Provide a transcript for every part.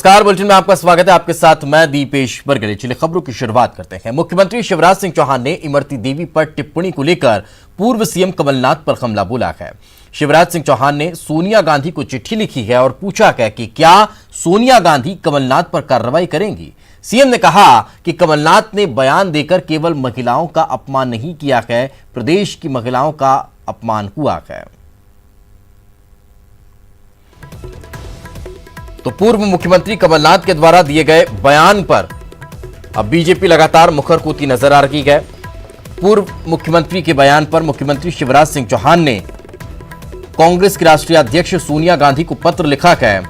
नमस्कार, बुलेटिन में आपका स्वागत है। आपके साथ मैं दीपेश बरगले। चलिए खबरों की शुरुआत करते हैं। मुख्यमंत्री शिवराज सिंह चौहान ने इमरती देवी पर टिप्पणी को लेकर पूर्व सीएम कमलनाथ पर हमला बोला है। शिवराज सिंह चौहान ने सोनिया गांधी को चिट्ठी लिखी है और पूछा है कि क्या सोनिया गांधी कमलनाथ पर कार्रवाई करेंगी। सीएम ने कहा कि कमलनाथ ने बयान देकर केवल महिलाओं का अपमान नहीं किया है, प्रदेश की महिलाओं का अपमान हुआ है। तो पूर्व मुख्यमंत्री कमलनाथ के द्वारा दिए गए बयान पर अब बीजेपी लगातार मुखर कूती नजर आ रही है। पूर्व मुख्यमंत्री के बयान पर मुख्यमंत्री शिवराज सिंह चौहान ने कांग्रेस की राष्ट्रीय अध्यक्ष सोनिया गांधी को पत्र लिखा है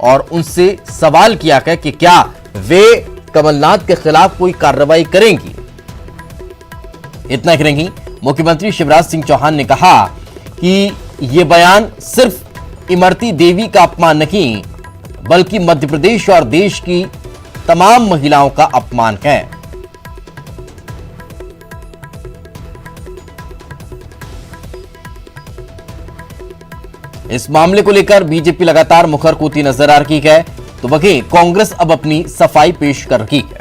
और उनसे सवाल किया है कि क्या वे कमलनाथ के खिलाफ कोई कार्रवाई करेंगी। इतना ही नहीं, मुख्यमंत्री शिवराज सिंह चौहान ने कहा कि यह बयान सिर्फ इमरती देवी का अपमान नहीं बल्कि मध्य प्रदेश और देश की तमाम महिलाओं का अपमान है। इस मामले को लेकर बीजेपी लगातार मुखर कूती नजर आ रही है, तो वहीं कांग्रेस अब अपनी सफाई पेश कर रही है।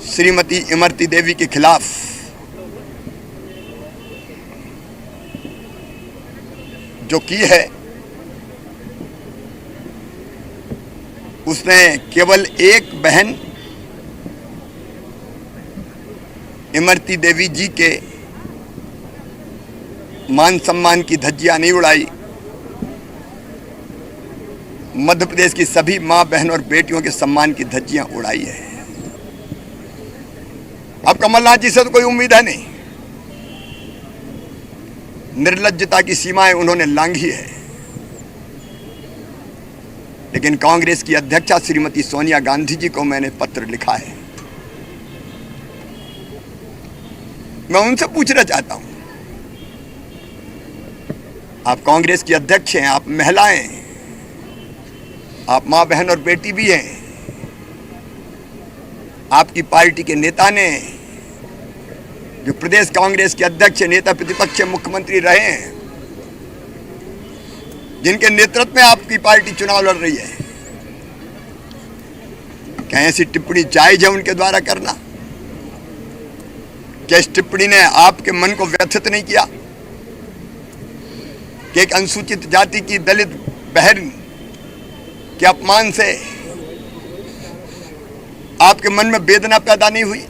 श्रीमती इमरती देवी के खिलाफ जो की है उसने केवल एक बहन इमरती देवी जी के मान सम्मान की धज्जियां नहीं उड़ाई, मध्य प्रदेश की सभी मां बहन और बेटियों के सम्मान की धज्जियां उड़ाई है। अब कमलनाथ जी से तो कोई उम्मीद है नहीं, निर्लज्जता की सीमाएं उन्होंने लांघी है। लेकिन कांग्रेस की अध्यक्षा श्रीमती सोनिया गांधी जी को मैंने पत्र लिखा है। मैं उनसे पूछना चाहता हूं, आप कांग्रेस की अध्यक्ष हैं, आप महिलाएं, आप मां बहन और बेटी भी हैं, आपकी पार्टी के नेता ने जो प्रदेश कांग्रेस के अध्यक्ष, नेता प्रतिपक्ष, मुख्यमंत्री रहे हैं, जिनके नेतृत्व में आपकी पार्टी चुनाव लड़ रही है, क्या ऐसी टिप्पणी जायज है उनके द्वारा करना? क्या इस टिप्पणी ने आपके मन को व्यथित नहीं किया कि एक अनुसूचित जाति की दलित बहन के अपमान से आपके मन में वेदना पैदा नहीं हुई?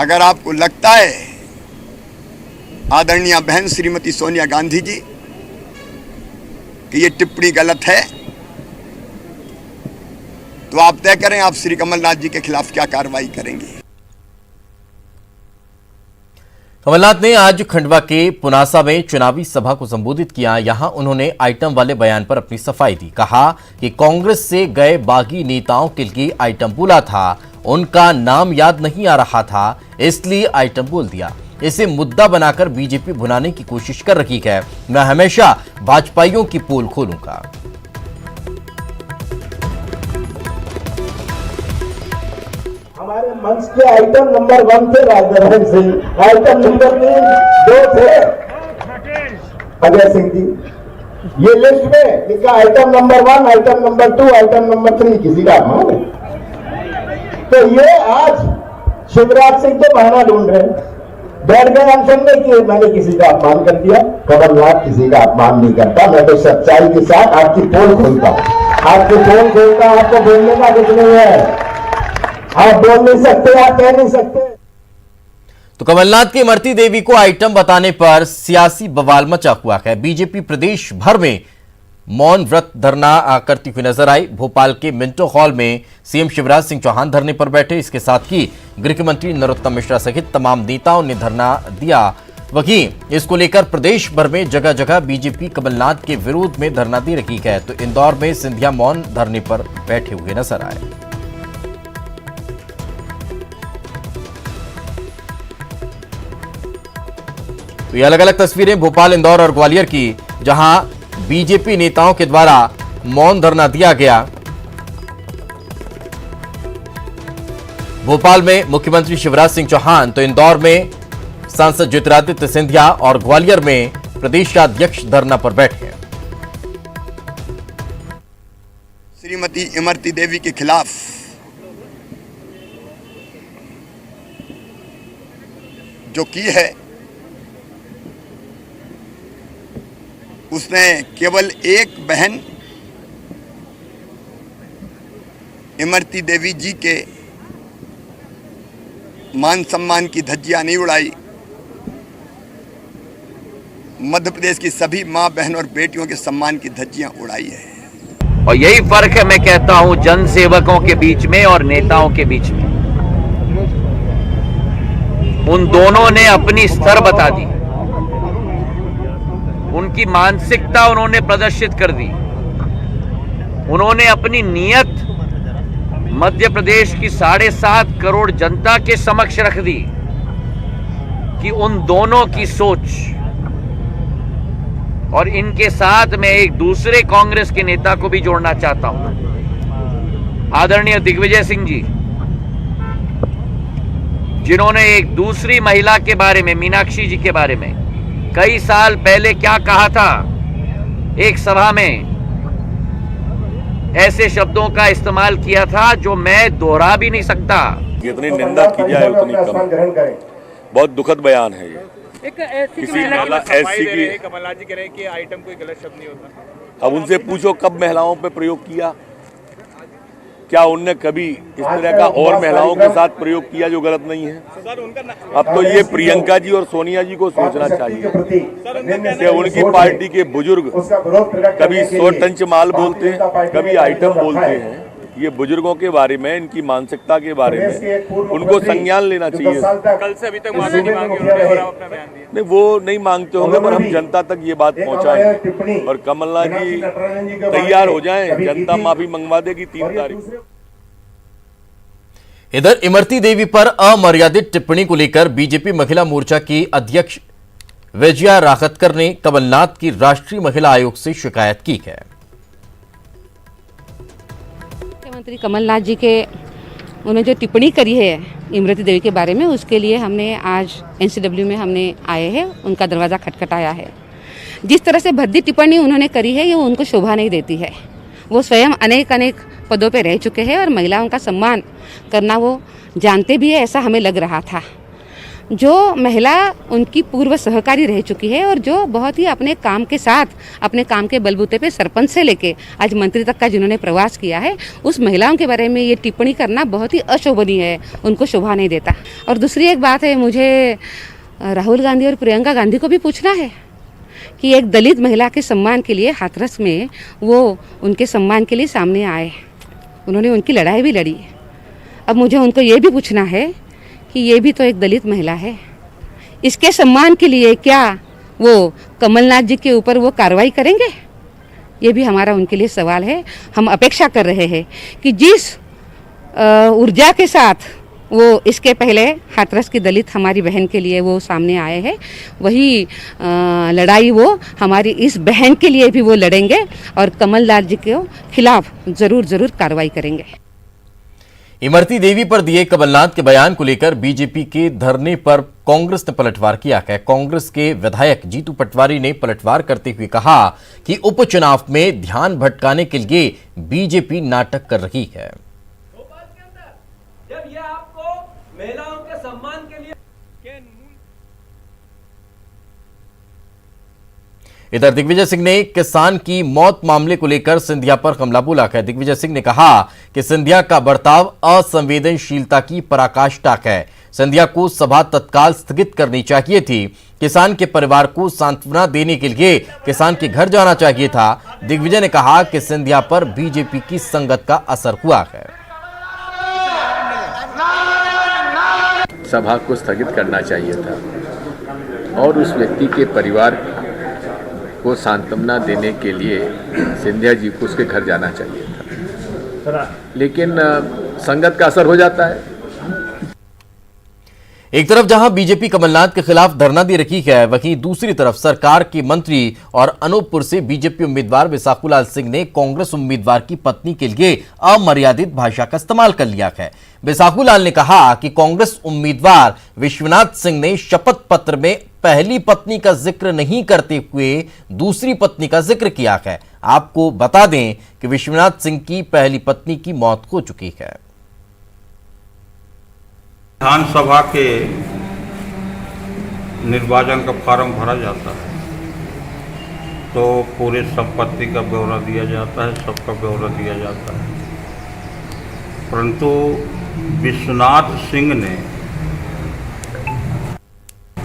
अगर आपको लगता है आदरणीय बहन श्रीमती सोनिया गांधी जी कि ये टिप्पणी गलत है, तो आप तय करें आप श्री कमलनाथ जी के खिलाफ क्या कार्रवाई करेंगे। कमलनाथ ने आज खंडवा के पुनासा में चुनावी सभा को संबोधित किया। यहां उन्होंने आइटम वाले बयान पर अपनी सफाई दी। कहा कि कांग्रेस से गए बागी नेताओं के लिए आइटम बोला था, उनका नाम याद नहीं आ रहा था, इसलिए आइटम बोल दिया। इसे मुद्दा बनाकर बीजेपी भुनाने की कोशिश कर रही है। मैं हमेशा भाजपाइयों की पोल खोलूंगा। हमारे मंच के आइटम नंबर 1 थे राजधर सिंह, आइटम नंबर 2 थे अजय सिंह जी। ये लिस्ट में लिखा item number 1, item number 2, item number 3, किसी का अपमान है। तो ये आज शिवराज सिंह तो बहाना ढूंढ रहे हैं, बैठ गए अनशन में कि मैंने किसी का अपमान कर दिया। कमलनाथ किसी का अपमान नहीं करता, मैं तो सच्चाई के साथ आपकी पोल खोलता हूं, आपकी पोल खोलता हूं। आपको बोलने का कुछ नहीं है, आप बोल नहीं सकते, आप कह नहीं सकते। तो कमलनाथ की इमरती देवी को आइटम बताने पर सियासी बवाल मचा हुआ है। बीजेपी प्रदेश भर में मौन व्रत धरना करती हुई नजर आई। भोपाल के मिंटो हॉल में सीएम शिवराज सिंह चौहान धरने पर बैठे। इसके साथ ही गृह मंत्री नरोत्तम मिश्रा सहित तमाम नेताओं ने धरना दिया। वहीं इसको लेकर प्रदेश भर में जगह जगह बीजेपी कमलनाथ के विरोध में धरना दे रही है। तो इंदौर में सिंधिया मौन धरने पर बैठे हुए नजर आए। तो ये अलग अलग तस्वीरें भोपाल, इंदौर और ग्वालियर की, जहां बीजेपी नेताओं के द्वारा मौन धरना दिया गया। भोपाल में मुख्यमंत्री शिवराज सिंह चौहान, तो इंदौर में सांसद ज्योतिरादित्य सिंधिया और ग्वालियर में प्रदेश अध्यक्ष धरना पर बैठे हैं। श्रीमती इमरती देवी के खिलाफ जो की है, उसने केवल एक बहन इमरती देवी जी के मान सम्मान की धज्जियां नहीं उड़ाई, मध्य प्रदेश की सभी मां बहन और बेटियों के सम्मान की धज्जियां उड़ाई है। और यही फर्क है, मैं कहता हूं, जन सेवकों के बीच में और नेताओं के बीच में। उन दोनों ने अपनी स्तर बता दी, उनकी मानसिकता उन्होंने प्रदर्शित कर दी, उन्होंने अपनी नीयत मध्य प्रदेश की 7.5 करोड़ जनता के समक्ष रख दी कि उन दोनों की सोच। और इनके साथ मैं एक दूसरे कांग्रेस के नेता को भी जोड़ना चाहता हूं, आदरणीय दिग्विजय सिंह जी, जिन्होंने एक दूसरी महिला के बारे में, मीनाक्षी जी के बारे में कई साल पहले क्या कहा था, एक सभा में ऐसे शब्दों का इस्तेमाल किया था जो मैं दोहरा भी नहीं सकता। जितनी निंदा की जाए उतनी कम। बहुत दुखद बयान है ये। किसी महिला ऐसी की, कमलनाथ जी कह रहे हैं कि आइटम कोई गलत शब्द नहीं होता। अब उनसे पूछो कब महिलाओं पे प्रयोग किया, क्या उनने कभी इस तरह का और महिलाओं के साथ प्रयोग किया जो गलत नहीं है। अब तो ये प्रियंका जी और सोनिया जी को सोचना चाहिए कि उनकी पार्टी के बुजुर्ग कभी 100 टंच माल बोलते हैं, कभी आइटम बोलते हैं। ये बुजुर्गों के बारे में, इनकी मानसिकता के बारे में उनको संज्ञान लेना चाहिए। कल से अभी तक माफी नहीं मांगी उन्होंने और अपना बयान दिया। नहीं, वो नहीं मांगते होंगे, पर हम जनता तक ये बात पहुंचाएंगे और कमलनाथ जी तैयार हो जाएं, जनता माफी मंगवा देगी 3 तारीख। इधर इमरती देवी पर अमर्यादित टिप्पणी को लेकर बीजेपी महिला मोर्चा की अध्यक्ष विजया राखतकर ने कमलनाथ की राष्ट्रीय महिला आयोग से शिकायत की है। मुख्यमंत्री कमलनाथ जी के उन्होंने जो टिप्पणी करी है इमरती देवी के बारे में, उसके लिए हमने आज एनसीडब्ल्यू में हमने आए हैं, उनका दरवाज़ा खटखटाया है। जिस तरह से भद्दी टिप्पणी उन्होंने करी है, ये उनको शोभा नहीं देती है। वो स्वयं अनेक पदों पे रह चुके हैं और महिलाओं का सम्मान करना वो जानते भी है, ऐसा हमें लग रहा था। जो महिला उनकी पूर्व सहकारी रह चुकी है और जो बहुत ही अपने काम के साथ, अपने काम के बलबूते पे सरपंच से लेके आज मंत्री तक का जिन्होंने प्रवास किया है, उस महिलाओं के बारे में ये टिप्पणी करना बहुत ही अशोभनीय है, उनको शोभा नहीं देता। और दूसरी एक बात है, मुझे राहुल गांधी और प्रियंका गांधी को भी पूछना है कि एक दलित महिला के सम्मान के लिए हाथरस में वो उनके सम्मान के लिए सामने आए, उन्होंने उनकी लड़ाई भी लड़ी। अब मुझे उनको ये भी पूछना है कि ये भी तो एक दलित महिला है, इसके सम्मान के लिए क्या वो कमलनाथ जी के ऊपर वो कार्रवाई करेंगे? ये भी हमारा उनके लिए सवाल है। हम अपेक्षा कर रहे हैं कि जिस ऊर्जा के साथ वो इसके पहले हाथरस की दलित हमारी बहन के लिए वो सामने आए हैं, वही लड़ाई वो हमारी इस बहन के लिए भी वो लड़ेंगे और कमलनाथ जी के खिलाफ जरूर कार्रवाई करेंगे। इमरती देवी पर दिए कमलनाथ के बयान को लेकर बीजेपी के धरने पर कांग्रेस ने पलटवार किया है। कांग्रेस के विधायक जीतू पटवारी ने पलटवार करते हुए कहा कि उपचुनाव में ध्यान भटकाने के लिए बीजेपी नाटक कर रही है। भोपाल के अंदर जब ये आपको महिलाओं के सम्मान के लिए इधर दिग्विजय सिंह ने किसान की मौत मामले को लेकर सिंधिया पर हमला बोला है। दिग्विजय सिंह ने कहा कि सिंधिया का बर्ताव असंवेदनशीलता की पराकाष्ठा है। सिंधिया को सभा तत्काल स्थगित करनी चाहिए थी। किसान के परिवार को सांत्वना देने के लिए किसान के घर जाना चाहिए था। दिग्विजय ने कहा कि सिंधिया पर बीजेपी की संगत का असर हुआ है। सभा को स्थगित करना चाहिए था और उस व्यक्ति के परिवार को सांत्वना देने के लिए सिंधिया जी को उसके घर जाना चाहिए था, लेकिन संगत का असर हो जाता है। एक तरफ जहां बीजेपी कमलनाथ के खिलाफ धरना दे रही है, वहीं दूसरी तरफ सरकार के मंत्री और अनूपपुर से बीजेपी उम्मीदवार बिसाखूलाल सिंह ने कांग्रेस उम्मीदवार की पत्नी के लिए अमर्यादित भाषा का इस्तेमाल कर लिया है। बिसाखूलाल ने कहा कि कांग्रेस उम्मीदवार विश्वनाथ सिंह ने शपथ पत्र में पहली पत्नी का जिक्र नहीं करते हुए दूसरी पत्नी का जिक्र किया है। आपको बता दें कि विश्वनाथ सिंह की पहली पत्नी की मौत हो चुकी है। विधानसभा के निर्वाचन का फॉर्म भरा जाता है तो पूरे संपत्ति का ब्यौरा दिया जाता है, सबका ब्यौरा दिया जाता है, परंतु विश्वनाथ सिंह ने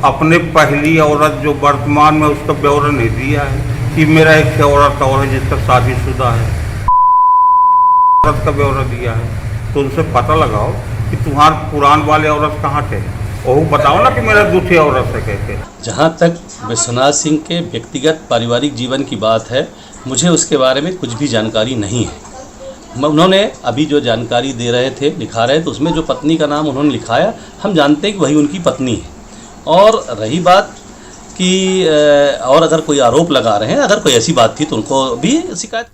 अपने पहली औरत जो वर्तमान में उसका ब्यौरा नहीं दिया है कि मेरा एक औरत और है जिसका शादीशुदा है, औरत का ब्यौरा दिया है। तो उनसे पता लगाओ कि तुम्हारे पुरान वाले औरत कहाँ थे, वो बताओ ना कि मेरा दूसरी औरत है कहते। जहाँ तक विश्वनाथ सिंह के व्यक्तिगत पारिवारिक जीवन की बात है, मुझे उसके बारे में कुछ भी जानकारी नहीं है। उन्होंने अभी जो जानकारी दे रहे थे, लिखा रहे, तो उसमें जो पत्नी का नाम उन्होंने लिखाया, हम जानते हैं कि वही उनकी पत्नी है। और रही बात कि और अगर कोई आरोप लगा रहे हैं, अगर कोई ऐसी बात थी तो उनको भी शिकायत।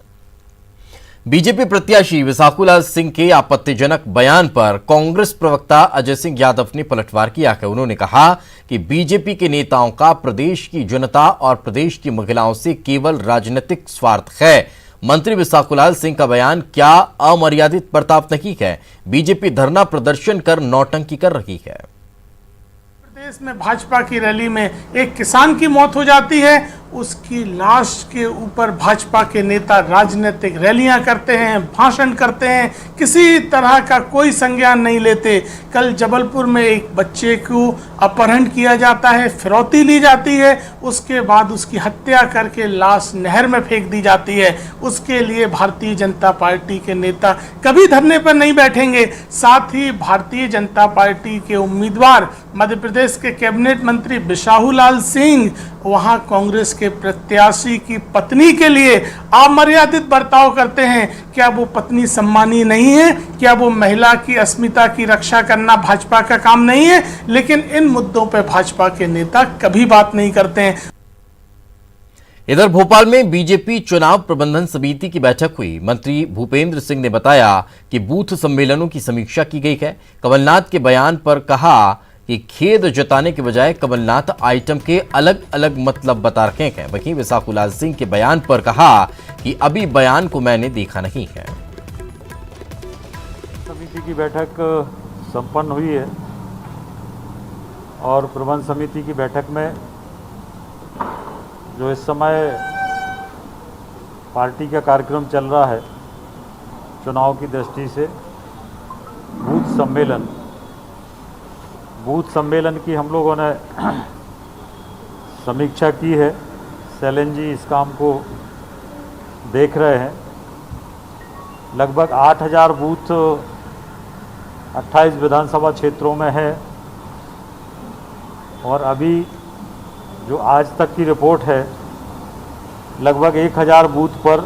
बीजेपी प्रत्याशी विसाखूलाल सिंह के आपत्तिजनक बयान पर कांग्रेस प्रवक्ता अजय सिंह यादव ने पलटवार किया है। उन्होंने कहा कि बीजेपी के नेताओं का प्रदेश की जनता और प्रदेश की महिलाओं से केवल राजनीतिक स्वार्थ है। मंत्री विसाखूलाल सिंह का बयान क्या अमर्यादित बर्ताव नहीं है? बीजेपी धरना प्रदर्शन कर नौटंकी कर रही है। प्रदेश में भाजपा की रैली में एक किसान की मौत हो जाती है, उसकी लाश के ऊपर भाजपा के नेता राजनीतिक रैलियां करते हैं, भाषण करते हैं, किसी तरह का कोई संज्ञान नहीं लेते। कल जबलपुर में एक बच्चे को अपहरण किया जाता है, फिरौती ली जाती है, उसके बाद उसकी हत्या करके लाश नहर में फेंक दी जाती है। उसके लिए भारतीय जनता पार्टी के नेता कभी धरने पर नहीं बैठेंगे। साथ ही भारतीय जनता पार्टी के उम्मीदवार मध्य प्रदेश के कैबिनेट मंत्री विसाहूलाल सिंह वहां कांग्रेस के प्रत्याशी की पत्नी के लिए अमर्यादित बर्ताव करते हैं। क्या वो पत्नी सम्मानीय नहीं है? क्या वो महिला की अस्मिता की रक्षा करना भाजपा का काम नहीं है? लेकिन इन मुद्दों पर भाजपा के नेता कभी बात नहीं करते हैं। इधर भोपाल में बीजेपी चुनाव प्रबंधन समिति की बैठक हुई। मंत्री भूपेंद्र सिंह ने बताया कि बूथ सम्मेलनों की समीक्षा की गई है। कमलनाथ के बयान पर कहा कि खेद जताने के बजाय कमलनाथ आइटम के अलग अलग मतलब बता रहे हैं। वहीं विसाखूलाल सिंह के बयान पर कहा कि अभी बयान को मैंने देखा नहीं है। समिति की बैठक संपन्न हुई है और प्रबंध समिति की बैठक में जो इस समय पार्टी का कार्यक्रम चल रहा है चुनाव की दृष्टि से, बूथ सम्मेलन की हम लोगों ने समीक्षा की है। सैलन जी इस काम को देख रहे हैं। लगभग 8000 बूथ 28 विधानसभा क्षेत्रों में है और अभी जो आज तक की रिपोर्ट है, लगभग 1000 बूथ पर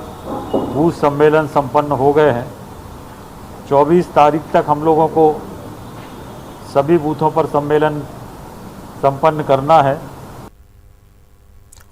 बूथ सम्मेलन संपन्न हो गए हैं। 24 तारीख तक हम लोगों को सभी बूथों पर सम्मेलन संपन्न करना है।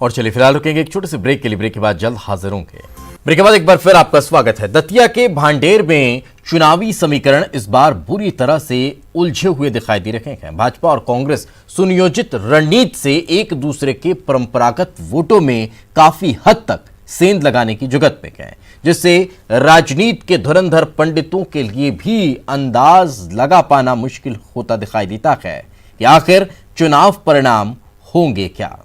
और चलिए फिलहाल रुकेंगे एक छोटे से ब्रेक के लिए। ब्रेक के बाद जल्द हाजिर होंगे। ब्रेक के बाद एक बार फिर आपका स्वागत है। दतिया के भांडेर में चुनावी समीकरण इस बार बुरी तरह से उलझे हुए दिखाई दे रहे हैं। भाजपा और कांग्रेस सुनियोजित रणनीति से एक दूसरे के परंपरागत वोटों में काफी हद तक सेंध लगाने की जुगत में गए, जिससे राजनीति के धुरंधर पंडितों के लिए भी अंदाज लगा पाना मुश्किल होता दिखाई देता है कि आखिर चुनाव परिणाम होंगे क्या।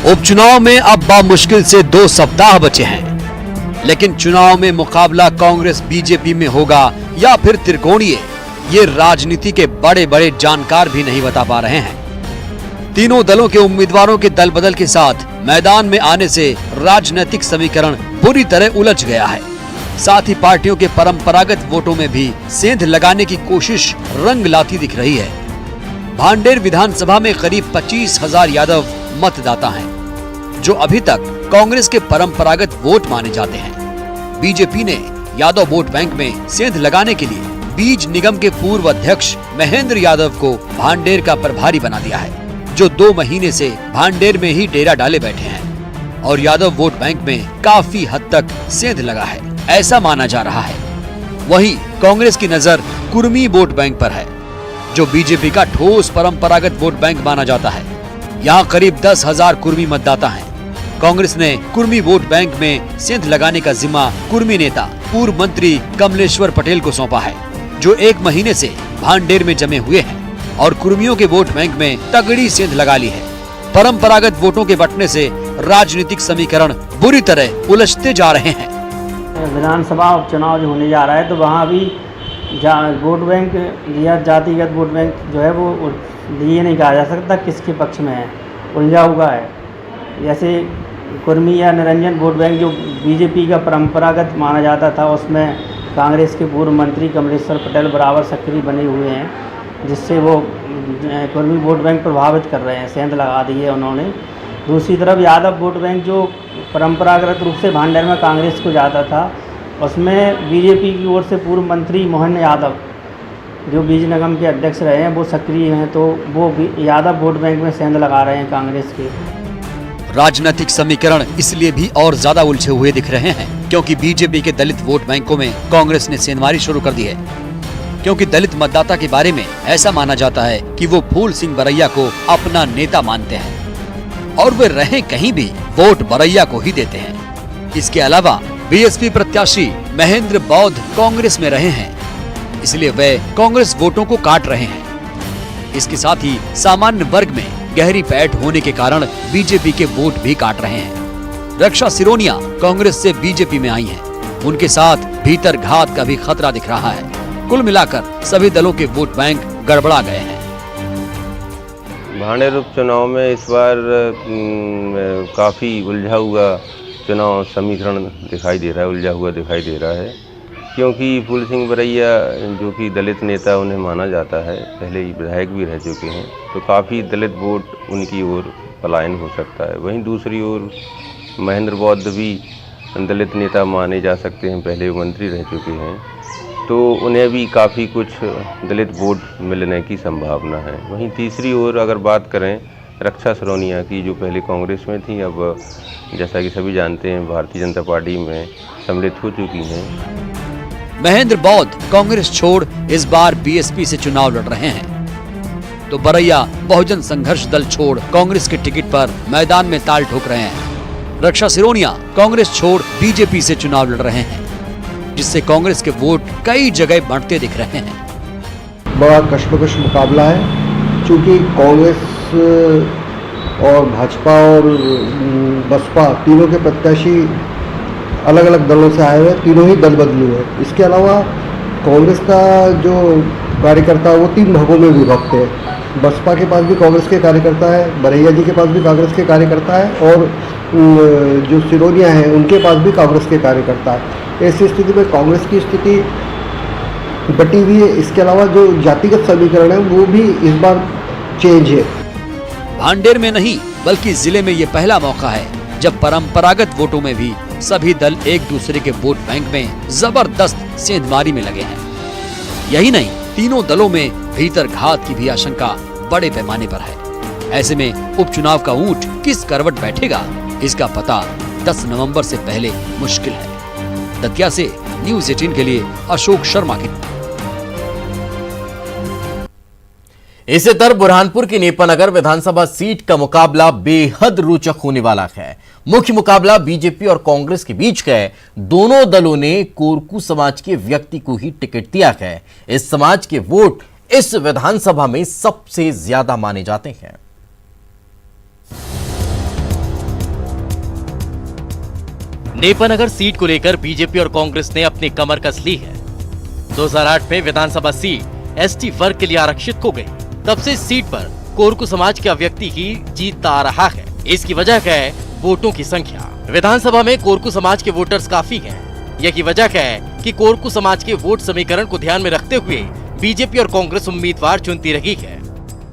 उपचुनाव में अब बामुश्किल से 2 सप्ताह बचे हैं, लेकिन चुनाव में मुकाबला कांग्रेस बीजेपी में होगा या फिर त्रिकोणीय, ये राजनीति के बड़े बड़े जानकार भी नहीं बता पा रहे हैं। तीनों दलों के उम्मीदवारों के दल बदल के साथ मैदान में आने से राजनीतिक समीकरण पूरी तरह उलझ गया है। साथ ही पार्टियों के परंपरागत वोटों में भी सेंध लगाने की कोशिश रंग लाती दिख रही है। भांडेर विधानसभा में करीब 25,000 यादव मतदाता हैं, जो अभी तक कांग्रेस के परंपरागत वोट माने जाते हैं। बीजेपी ने यादव वोट बैंक में सेंध लगाने के लिए बीज निगम के पूर्व अध्यक्ष महेंद्र यादव को भांडेर का प्रभारी बना दिया है, जो 2 महीने से भांडेर में ही डेरा डाले बैठे हैं और यादव वोट बैंक में काफी हद तक सेंध लगा है, ऐसा माना जा रहा है। वहीं कांग्रेस की नजर कुर्मी वोट बैंक पर है, जो बीजेपी का ठोस परंपरागत वोट बैंक माना जाता है। यहाँ करीब 10,000 कुर्मी मतदाता हैं। कांग्रेस ने कुर्मी वोट बैंक में सेंध लगाने का जिम्मा कुर्मी नेता पूर्व मंत्री कमलेश्वर पटेल को सौंपा है, जो 1 महीने से भांडेर में जमे हुए हैं और कुर्मियों के वोट बैंक में तगड़ी सेंध लगा ली है। परंपरागत वोटों के बंटने से राजनीतिक समीकरण बुरी तरह उलझते जा रहे हैं। विधानसभा उपचुनाव जो होने जा रहा है, तो वहाँ भी वोट बैंक या जातिगत वोट बैंक जो है वो ये नहीं कहा जा सकता किसके पक्ष में है, उलझा हुआ है। जैसे कुर्मी या निरंजन वोट बैंक जो बीजेपी का परंपरागत माना जाता था, उसमें कांग्रेस के पूर्व मंत्री कमलेश्वर पटेल बराबर सक्रिय बने हुए हैं, जिससे वो कुर्मी वोट बैंक प्रभावित कर रहे हैं, सेंध लगा दी है उन्होंने। दूसरी तरफ यादव वोट बैंक जो परंपरागत रूप से भांडेर में कांग्रेस को जाता था, उसमें बीजेपी की ओर से पूर्व मंत्री मोहन यादव जो बीज निगम के अध्यक्ष रहे हैं, वो सक्रिय हैं, तो वो यादव वोट बैंक में सेंध लगा रहे हैं कांग्रेस के। राजनीतिक समीकरण इसलिए भी और ज्यादा उलझे हुए दिख रहे हैं क्योंकि बीजेपी के दलित वोट बैंकों में कांग्रेस ने सेंधमारी शुरू कर दी है, क्योंकि दलित मतदाता के बारे में ऐसा माना जाता है कि वो फूल सिंह बरैया को अपना नेता मानते हैं और वे रहे कहीं भी वोट बरैया को ही देते हैं। इसके अलावा बीएसपी प्रत्याशी महेंद्र बौद्ध कांग्रेस में रहे हैं, इसलिए वे कांग्रेस वोटों को काट रहे हैं। इसके साथ ही सामान्य वर्ग में गहरी पैठ होने के कारण बीजेपी के वोट भी काट रहे हैं। रक्षा सिरोनिया कांग्रेस से बीजेपी में आई हैं, उनके साथ भीतर घात का भी खतरा दिख रहा है। कुल मिलाकर सभी दलों के वोट बैंक गड़बड़ा गए हैं। भांडेर उपचुनाव में इस बार काफ़ी उलझा हुआ चुनाव समीकरण दिखाई दे रहा है, उलझा हुआ दिखाई दे रहा है, क्योंकि फूल सिंह बरैया जो कि दलित नेता उन्हें माना जाता है, पहले ही विधायक भी रह चुके हैं, तो काफ़ी दलित वोट उनकी ओर पलायन हो सकता है। वहीं दूसरी ओर महेंद्र बौद्ध भी दलित नेता माने जा सकते हैं, पहले मंत्री रह चुके हैं, तो उन्हें भी काफ़ी कुछ दलित वोट मिलने की संभावना है। वहीं तीसरी ओर अगर बात करें रक्षा सिरोनिया की, जो पहले कांग्रेस में थी, अब जैसा कि सभी जानते हैं भारतीय जनता पार्टी में सम्मिलित हो चुकी हैं। महेंद्र बौद्ध कांग्रेस छोड़ इस बार बीएसपी से चुनाव लड़ रहे हैं, तो बरैया बहुजन संघर्ष दल छोड़ कांग्रेस के टिकट पर मैदान में ताल ठोक रहे हैं। रक्षा सिरोनिया कांग्रेस छोड़ बीजेपी से चुनाव लड़ रहे हैं, जिससे कांग्रेस के वोट कई जगह बढ़ते दिख रहे हैं। बड़ा कश्मकश मुकाबला है, चूंकि कांग्रेस और भाजपा और बसपा तीनों के प्रत्याशी अलग अलग दलों से आए हुए, तीनों ही दल बदलू है। इसके अलावा कांग्रेस का जो कार्यकर्ता वो 3 भागों में विभक्त है। बसपा के पास भी कांग्रेस के कार्यकर्ता है, बरैया जी के पास भी कांग्रेस के कार्यकर्ता है, और जो सिरोनिया है उनके पास भी कांग्रेस के कार्यकर्ता है। ऐसी स्थिति में कांग्रेस की स्थिति बटी हुई है। इसके अलावा जो जातिगत समीकरण है वो भी इस बार चेंज है। भांडेर में नहीं बल्कि जिले में ये पहला मौका है जब परंपरागत वोटों में भी सभी दल एक दूसरे के वोट बैंक में जबरदस्त सेंधमारी में लगे हैं। यही नहीं, तीनों दलों में भीतर घात की भी आशंका बड़े पैमाने पर है। ऐसे में उपचुनाव का ऊंट किस करवट बैठेगा, इसका पता 10 नवंबर से पहले मुश्किल है। दतिया से न्यूज़ 18 के लिए अशोक शर्मा की। इसी तरह बुरहानपुर की नेपानगर विधानसभा सीट का मुकाबला बेहद रोचक होने वाला है। मुख्य मुकाबला बीजेपी और कांग्रेस के बीच है। दोनों दलों ने कोरकू समाज के व्यक्ति को ही टिकट दिया है। इस समाज के वोट इस विधानसभा में सबसे ज्यादा माने जाते हैं। नेपानगर सीट को लेकर बीजेपी और कांग्रेस ने अपनी कमर कस ली है। 2008 में विधानसभा सीट एसटी वर्ग के लिए आरक्षित हो गई। तब से इस सीट पर कोरकू समाज का व्यक्ति ही जीतता आ रहा है। इसकी वजह क्या है? वोटों की संख्या। विधानसभा में कोरकू समाज के वोटर्स काफी हैं। यही वजह क्या है कि कोरकू समाज के वोट समीकरण को ध्यान में रखते हुए बीजेपी और कांग्रेस उम्मीदवार चुनती रही है।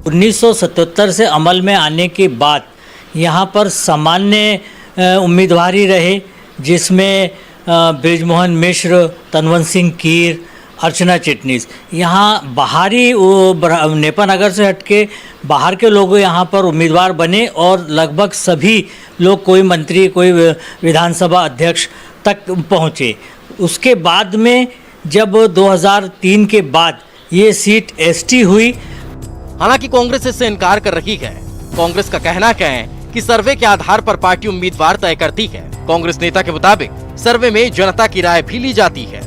1977 से अमल में आने के बाद यहाँ पर सामान्य उम्मीदवार ही रहे, जिसमें बृजमोहन मिश्र, तनवंत सिंह कीर, अर्चना चिटनीस। यहाँ बाहरी नेपानगर से हटके बाहर के लोग यहाँ पर उम्मीदवार बने और लगभग सभी लोग कोई मंत्री, कोई विधानसभा अध्यक्ष तक पहुँचे। उसके बाद में जब 2003 के बाद ये सीट एसटी हुई। हालांकि कांग्रेस इससे इनकार कर रही है। कांग्रेस का कहना क्या है कि कि सर्वे के आधार पर पार्टी उम्मीदवार तय करती है। कांग्रेस नेता के मुताबिक सर्वे में जनता की राय भी ली जाती है।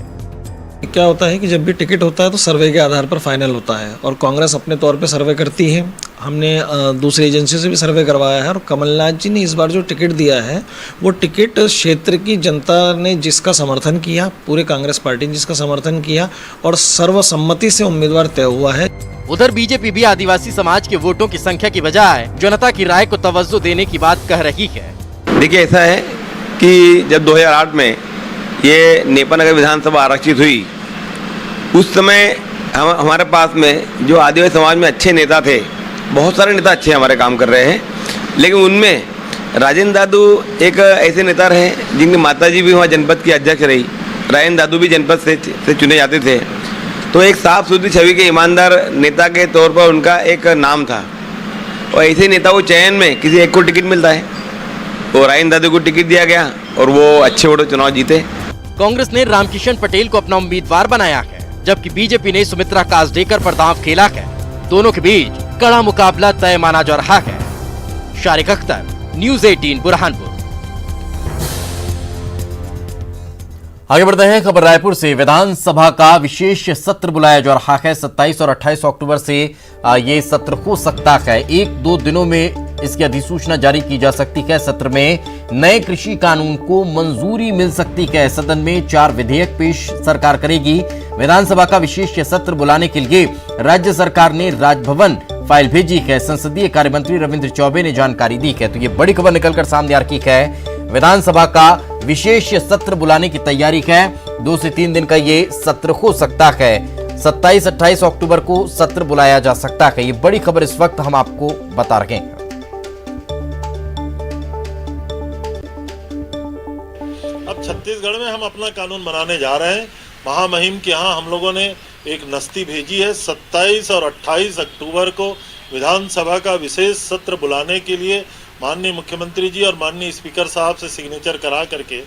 क्या होता है कि जब भी टिकट होता है तो सर्वे के आधार पर फाइनल होता है और कांग्रेस अपने तौर पे सर्वे करती है। हमने दूसरी एजेंसी से भी सर्वे करवाया है और कमलनाथ जी ने इस बार जो टिकट दिया है वो टिकट क्षेत्र की जनता ने जिसका समर्थन किया, पूरे कांग्रेस पार्टी ने जिसका समर्थन किया और सर्वसम्मति से उम्मीदवार तय हुआ है। उधर बीजेपी भी आदिवासी समाज के वोटों की संख्या की बजाय जनता की राय को तवज्जो देने की बात कह रही है। देखिए, ऐसा है कि जब 2008 में ये नेपानगर विधानसभा आरक्षित हुई, उस समय हमारे पास में जो आदिवासी समाज में अच्छे नेता थे, बहुत सारे नेता अच्छे हमारे काम कर रहे हैं, लेकिन उनमें राजेंद्र दादू एक ऐसे नेता रहे जिनकी माताजी भी वहाँ जनपद की अध्यक्ष रही। राजेंद्र दादू भी जनपद से चुने जाते थे, तो एक साफ सुथरी छवि के ईमानदार नेता के तौर पर उनका एक नाम था। और ऐसे नेता को चयन में किसी एक को टिकट मिलता है, तो राजेंद्र दादू को टिकट दिया गया और वो अच्छे वोटों चुनाव जीते। कांग्रेस ने रामकिशन पटेल को अपना उम्मीदवार बनाया है, जबकि बीजेपी ने सुमित्रा कासडेकर पर दांव खेला है। दोनों के बीच कड़ा मुकाबला तय माना जा रहा है। शारिक अख्तर, न्यूज़ 18 बुरहानपुर। आगे बढ़ते हैं। खबर रायपुर से। विधानसभा का विशेष सत्र बुलाया जा रहा है। 27 और 28 अक्टूबर से ये सत्र हो सकता है। 1-2 दिनों में इसकी अधिसूचना जारी की जा सकती है। सत्र में नए कृषि कानून को मंजूरी मिल सकती है। सदन में 4 विधेयक पेश सरकार करेगी। विधानसभा का विशेष सत्र बुलाने के लिए राज्य सरकार ने राजभवन फाइल भेजी है। संसदीय कार्य मंत्री रविंद्र चौबे ने जानकारी दी है। तो ये बड़ी खबर निकलकर सामने आ रही है। विधानसभा का विशेष सत्र बुलाने की तैयारी है। 2 से 3 दिन का ये सत्र हो सकता है। 27-28 अक्टूबर को सत्र बुलाया जा सकता है। ये बड़ी खबर इस वक्त हम आपको बता रहे हैं। अब छत्तीसगढ़ में हम अपना कानून बनाने जा रहे हैं। महामहिम के यहाँ हम लोगों ने एक नस्ती भेजी है। 27 और 28 अक्टूबर को विधानसभा का विशेष सत्र बुलाने के लिए माननीय मुख्यमंत्री जी और माननीय स्पीकर साहब से सिग्नेचर करा करके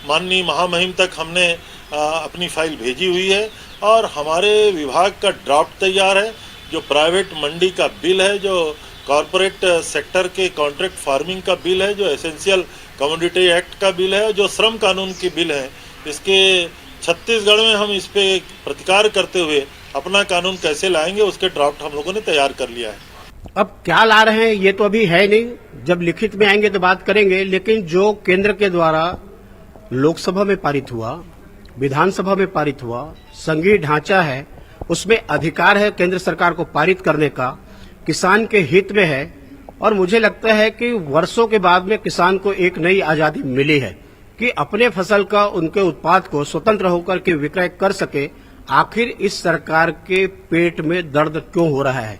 माननीय महामहिम तक हमने अपनी फाइल भेजी हुई है और हमारे विभाग का ड्राफ्ट तैयार है। जो प्राइवेट मंडी का बिल है, जो कॉरपोरेट सेक्टर के कॉन्ट्रैक्ट फार्मिंग का बिल है, जो एसेंशियल कमोडिटी एक्ट का बिल है, जो श्रम कानून के बिल है, इसके छत्तीसगढ़ में हम इस पे प्रतिकार करते हुए अपना कानून कैसे लाएंगे उसके ड्राफ्ट हम लोगों ने तैयार कर लिया है। अब क्या ला रहे हैं ये तो अभी है नहीं, जब लिखित में आएंगे तो बात करेंगे। लेकिन जो केंद्र के द्वारा लोकसभा में पारित हुआ, विधानसभा में पारित हुआ, संघीय ढांचा है, उसमें अधिकार है केंद्र सरकार को पारित करने का, किसान के हित में है। और मुझे लगता है कि वर्षों के बाद में किसान को एक नई आजादी मिली है कि अपने फसल का, उनके उत्पाद को स्वतंत्र होकर के विक्रय कर सके। आखिर इस सरकार के पेट में दर्द क्यों हो रहा है?